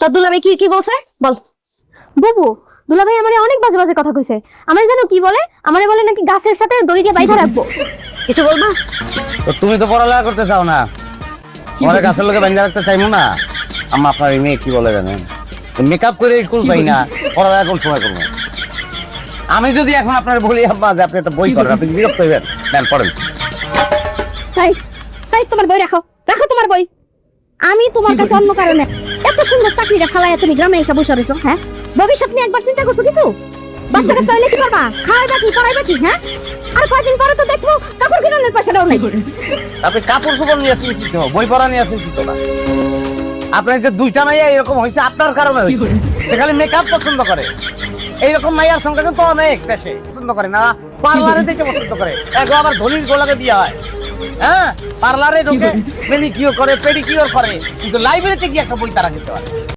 তোর দুলাভাই কি কি বলছে বল। বুবু, দুলাভাই আমারে অনেক বাজে বাজে কথা কইছে। আমার জানো কি বলে? আমারে বলে নাকি গাছের সাথে দড়ি দিয়ে বাইধা রাখবো। কিছু বলবা? তো তুমি তো পড়ালেখা করতে চাও না, তোমার গাছের লোকে বেঁধে রাখতে চাইবো না। আম্মা আপনার মেয়ে কি বলে জানেন, মেকআপ করে স্কুল পাই না, পড়ালেখা কোন সময় করবো? আমি যদি এখন আপনার বলি আম্মা যে আপনি একটা বই করেন, আপনি বিরক্ত হইবেন, নেন পড়েন। তাই তাই তোমার বই রাখো, রাখো তোমার বই। আমি তোমার কাছে অন্য কারণে এত সুন্দর চাকরিটা ফালাইয়া তুমি গ্রামে এসে বসে রয়েছো। হ্যাঁ, ভবিষ্যৎ নিয়ে একবার চিন্তা করছো কিছু? বাচ্চাকে চাইলে কি করবা? খাওয়াইবা কি, পড়াইবা কি? হ্যাঁ, আর কয়েকদিন পরে তো দেখবো কাপড় কিনানোর পয়সাটাও নাই। আপনি কাপড় চোপড় নিয়ে আসেন কি তো, বই পড়া নিয়ে আসেন কি তো না? আপনার যে দুইটা মাইয়া এরকম হয়েছে আপনার কারণে হয়েছে। সে খালি মেকআপ পছন্দ করে, এইরকম মাইয়ার সংখ্যা কিন্তু অনেক দেশে পছন্দ করে না, পার্লারে থেকে পছন্দ করে। এখন আবার ধনির গোলাকে বিয়ে হয়, হ্যাঁ, পার্লারে ঢোকে, মেনিকিওর করে, পেডিকিওর করে, কিন্তু লাইব্রেরিতে গিয়ে একটা বই তারা খেতে পারে।